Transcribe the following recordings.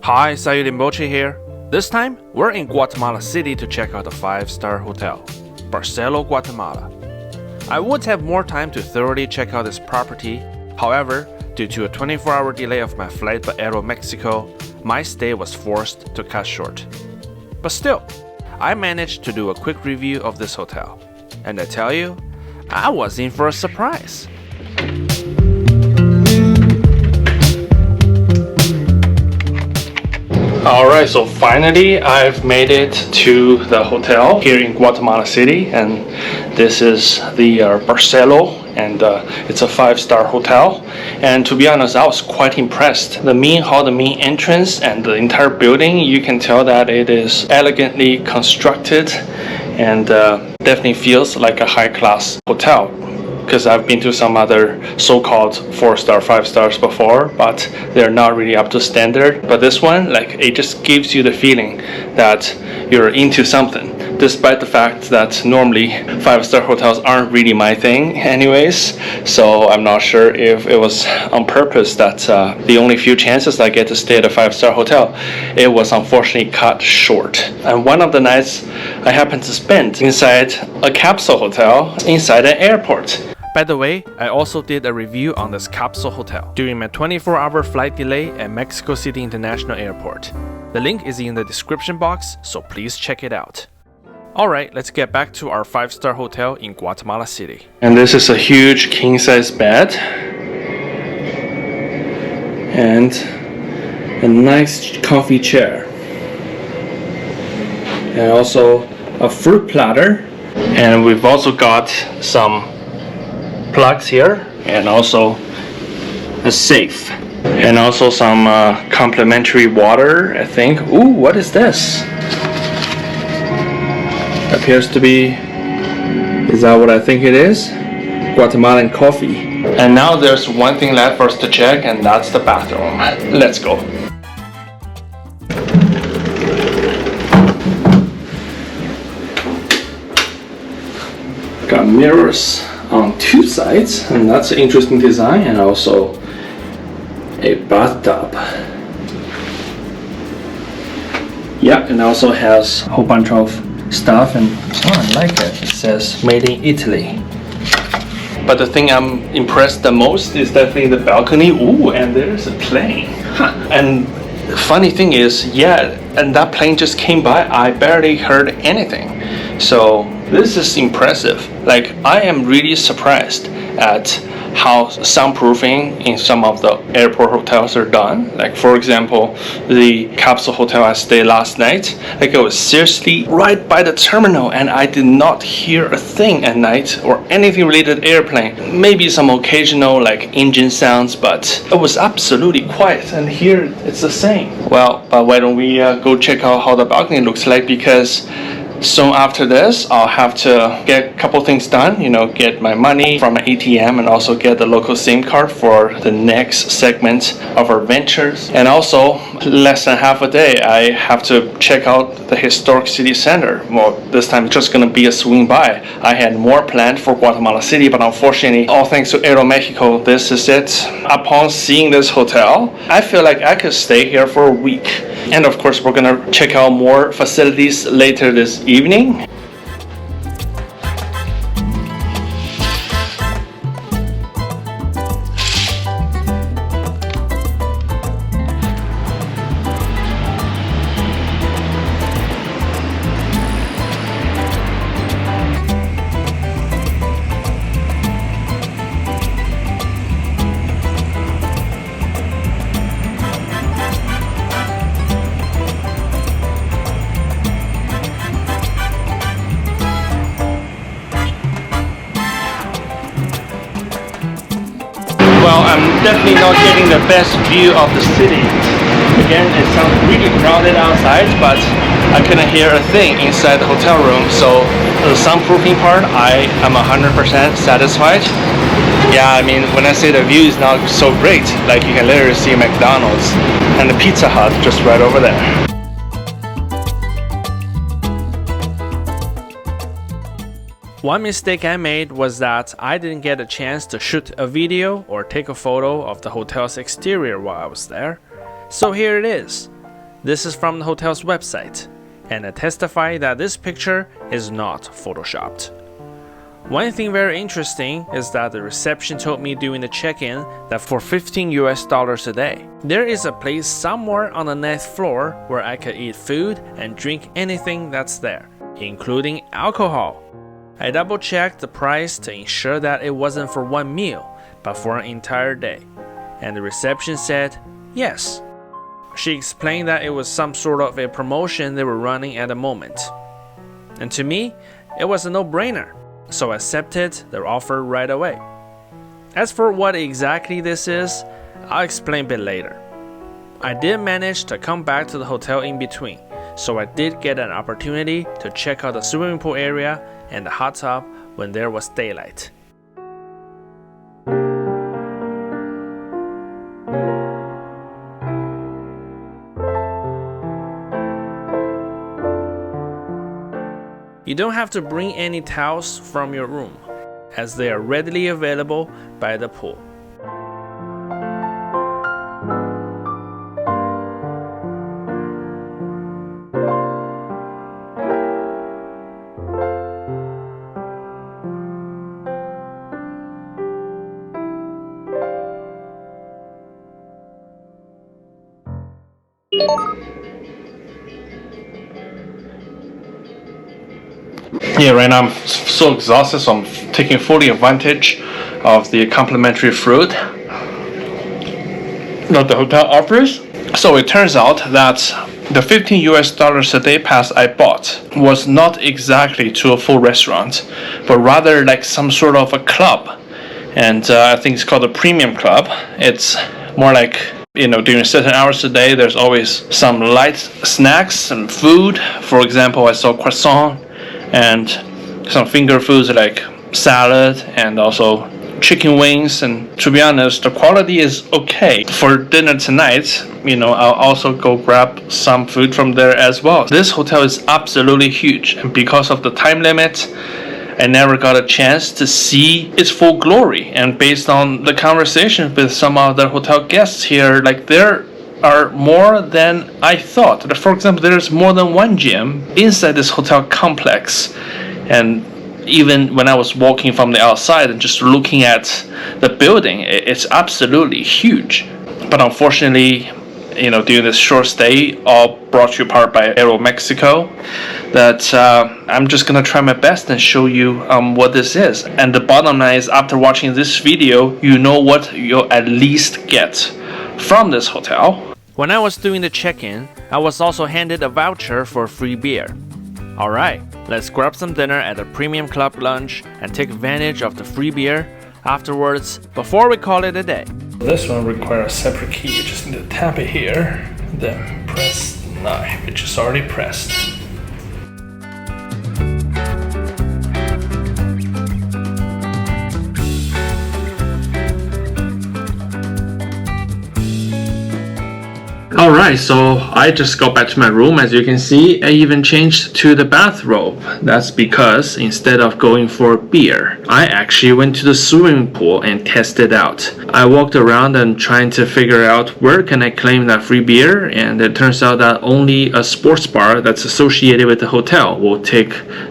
Hi, Sayu Rinpoche here. This time, we're in Guatemala City to check out the 5-star hotel, Barceló, Guatemala. I would have more time to thoroughly check out this property. However, due to a 24-hour delay of my flight by Aeromexico, my stay was forced to cut short. But still, I managed to do a quick review of this hotel. And I tell you, I was in for a surprise. Alright, so finally I've made it to the hotel here in Guatemala City, and this is the Barceló, and it's a 5-star hotel. And to be honest, I was quite impressed. The main hall, the main entrance, and the entire building, you can tell that it is elegantly constructed and definitely feels like a high-class hotel. Because I've been to some other so-called 4-star, 5 stars before, but they're not really up to standard. But this one, it just gives you the feeling that you're into something, despite the fact that normally 5-star hotels aren't really my thing anyways. So I'm not sure if it was on purpose that the only few chances I get to stay at a 5-star hotel, it was unfortunately cut short. And one of the nights I happened to spend inside a Capsule hotel inside an airport. By the way, I also did a review on this Capsule hotel during my 24-hour flight delay at Mexico City International Airport. The link is in the description box, so please check it out. Alright, let's get back to our 5-star hotel in Guatemala City. And this is a huge king-size bed. And a nice comfy chair. And also a fruit platter. And we've also got some plugs here, and also a safe, and also some complimentary water, I think. Ooh, what is this? Appears to be, is that what I think it is? Guatemalan coffee. And now there's one thing left for us to check, and that's the bathroom. Let's go. Got mirrors on 2 sides, and that's an interesting design, and also a bathtub. Yeah, and also has a whole bunch of stuff, and I like it. It says made in Italy. But the thing I'm impressed the most is definitely the balcony. Ooh, and there's a plane. Huh. And the funny thing is, yeah, and that plane just came by. I barely heard anything. So this is impressive. I am really surprised at how soundproofing in some of the airport hotels are done. For example, the Capsule hotel I stayed last night, it was seriously right by the terminal, and I did not hear a thing at night or anything related to airplane. Maybe some occasional engine sounds, but it was absolutely quiet, and here it's the same. Well, but why don't we go check out how the balcony looks like, because soon after this, I'll have to get a couple things done, get my money from an ATM, and also get the local SIM card for the next segment of our ventures. And also, less than half a day, I have to check out the historic city center. Well, this time it's just going to be a swing by. I had more planned for Guatemala City, but unfortunately, all thanks to Aeromexico, this is it. Upon seeing this hotel, I feel like I could stay here for a week. And of course, we're going to check out more facilities later this evening. Well, I'm definitely not getting the best view of the city. Again, it sounds really crowded outside, but I couldn't hear a thing inside the hotel room. So the soundproofing part, I am 100% satisfied. Yeah, I mean, when I say the view is not so great, you can literally see McDonald's and the Pizza Hut just right over there. One mistake I made was that I didn't get a chance to shoot a video or take a photo of the hotel's exterior while I was there. So here it is. This is from the hotel's website, and I testify that this picture is not photoshopped. One thing very interesting is that the reception told me during the check-in that for $15 a day, there is a place somewhere on the 9th floor where I could eat food and drink anything that's there, including alcohol. I double-checked the price to ensure that it wasn't for one meal, but for an entire day, and the reception said yes. She explained that it was some sort of a promotion they were running at the moment. And to me, it was a no-brainer, so I accepted their offer right away. As for what exactly this is, I'll explain a bit later. I did manage to come back to the hotel in between, so I did get an opportunity to check out the swimming pool area and the hot tub when there was daylight. You don't have to bring any towels from your room, as they are readily available by the pool. Yeah, right now I'm so exhausted, so I'm taking fully advantage of the complimentary fruit that the hotel offers. So it turns out that the $15 a day pass I bought was not exactly to a full restaurant, but rather like some sort of a club. And I think it's called a premium club. It's more like, during certain hours a day, there's always some light snacks and food. For example, I saw croissant and some finger foods like salad and also chicken wings. And to be honest, the quality is okay. For dinner tonight, I'll also go grab some food from there as well. This hotel is absolutely huge, and because of the time limit, I never got a chance to see its full glory. And based on the conversation with some other hotel guests here, there are more than I thought. For example, there's more than one gym inside this hotel complex. And even when I was walking from the outside and just looking at the building, it's absolutely huge. But unfortunately, during this short stay, all brought to you apart by Aeromexico, that I'm just gonna try my best and show you what this is. And the bottom line is, after watching this video, you know what you'll at least get from this hotel. When I was doing the check-in, I was also handed a voucher for free beer. Alright, let's grab some dinner at a premium club lunch and take advantage of the free beer afterwards before we call it a day. This one requires a separate key. You just need to tap it here, then press 9, which is already pressed. Alright, so I just got back to my room. As you can see, I even changed to the bathrobe. That's because instead of going for beer, I actually went to the swimming pool and tested out. I walked around and trying to figure out where can I claim that free beer, and it turns out that only a sports bar that's associated with the hotel will take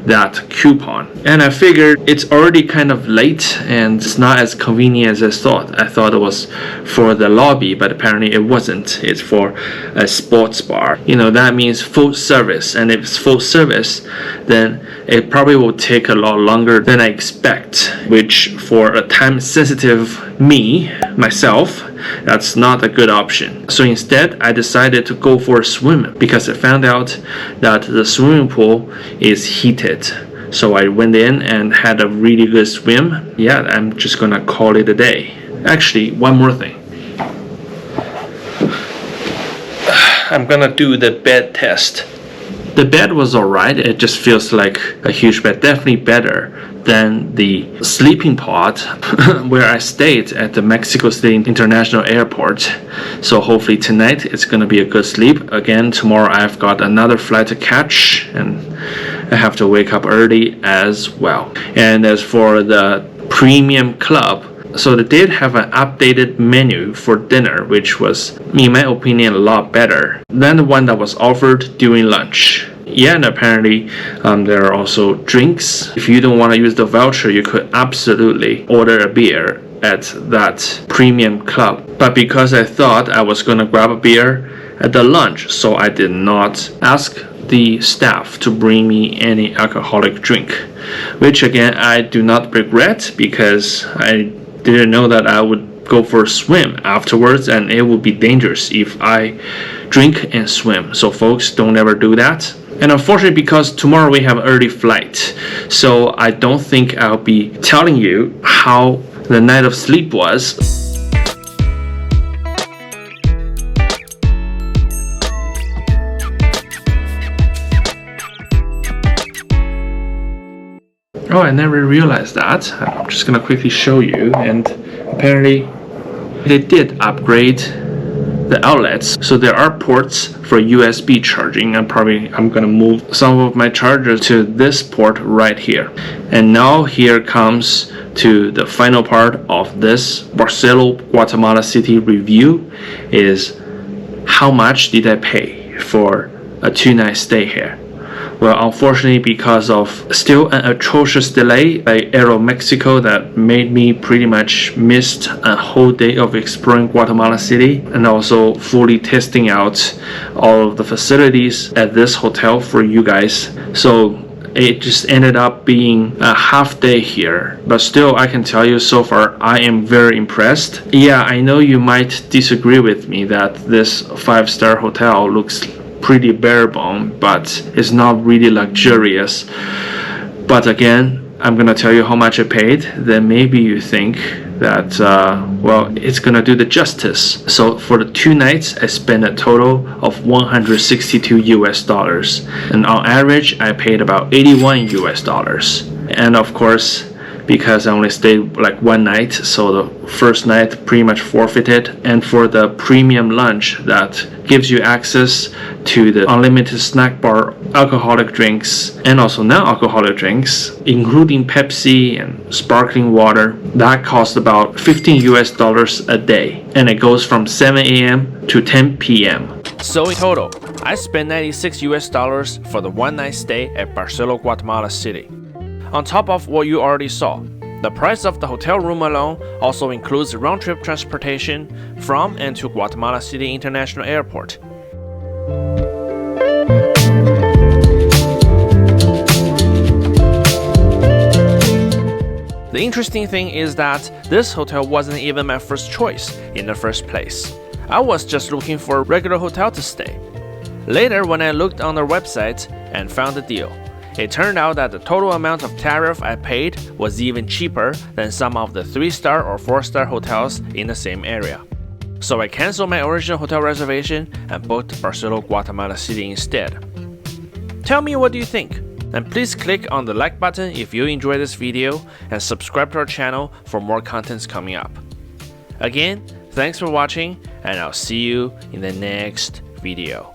that coupon. And I figured it's already kind of late and it's not as convenient as I thought. I thought it was for the lobby, but apparently it wasn't. It's for a sports bar. That means full service, and if it's full service, then it probably will take a lot longer than I expect, which for a time-sensitive myself, that's not a good option. So instead, I decided to go for a swim because I found out that the swimming pool is heated. So I went in and had a really good swim. Yeah, I'm just gonna call it a day. Actually, one more thing. I'm gonna do the bed test. The bed was alright. It just feels like a huge bed, definitely better than the sleeping pod where I stayed at the Mexico City International Airport. So hopefully tonight it's gonna be a good sleep. Again, tomorrow I've got another flight to catch and I have to wake up early as well. And as for the premium club So they did have an updated menu for dinner, which was, in my opinion, a lot better than the one that was offered during lunch. Yeah, and apparently there are also drinks. If you don't want to use the voucher, you could absolutely order a beer at that premium club. But because I thought I was going to grab a beer at the lunch, so I did not ask the staff to bring me any alcoholic drink, which again I do not regret, because I didn't know that I would go for a swim afterwards, and it would be dangerous if I drink and swim. So folks, don't ever do that. And unfortunately, because tomorrow we have an early flight, so I don't think I'll be telling you how the night of sleep was. Oh, I never realized that. I'm just gonna quickly show you, and apparently they did upgrade the outlets, so there are ports for USB charging. I'm gonna move some of my chargers to this port right here. And now here comes to the final part of this Barceló, Guatemala City review, is how much did I pay for a 2-night stay here? Well, unfortunately, because of still an atrocious delay by Aeromexico that made me pretty much missed a whole day of exploring Guatemala City, and also fully testing out all of the facilities at this hotel for you guys. So it just ended up being a half day here. But still, I can tell you so far, I am very impressed. Yeah, I know you might disagree with me that this 5-star hotel looks pretty bare bone, but it's not really luxurious. But again, I'm gonna tell you how much I paid, then maybe you think that well, it's gonna do the justice. So for the 2 nights, I spent a total of $162 US, and on average I paid about $81 US. And of course, because I only stayed like 1 night, so the first night pretty much forfeited. And for the premium lunch that gives you access to the unlimited snack bar, alcoholic drinks, and also non-alcoholic drinks, including Pepsi and sparkling water, that costs about $15 US a day, and it goes from 7 a.m. to 10 p.m. So in total, I spent $96 US for the 1-night stay at Barceló, Guatemala City. On top of what you already saw, the price of the hotel room alone also includes round-trip transportation from and to Guatemala City International Airport. The interesting thing is that this hotel wasn't even my first choice in the first place. I was just looking for a regular hotel to stay. Later, when I looked on their website and found the deal, it turned out that the total amount of tariff I paid was even cheaper than some of the 3-star or 4-star hotels in the same area. So I canceled my original hotel reservation and booked Barceló, Guatemala City instead. Tell me what do you think, and please click on the like button if you enjoyed this video and subscribe to our channel for more contents coming up. Again, thanks for watching, and I'll see you in the next video.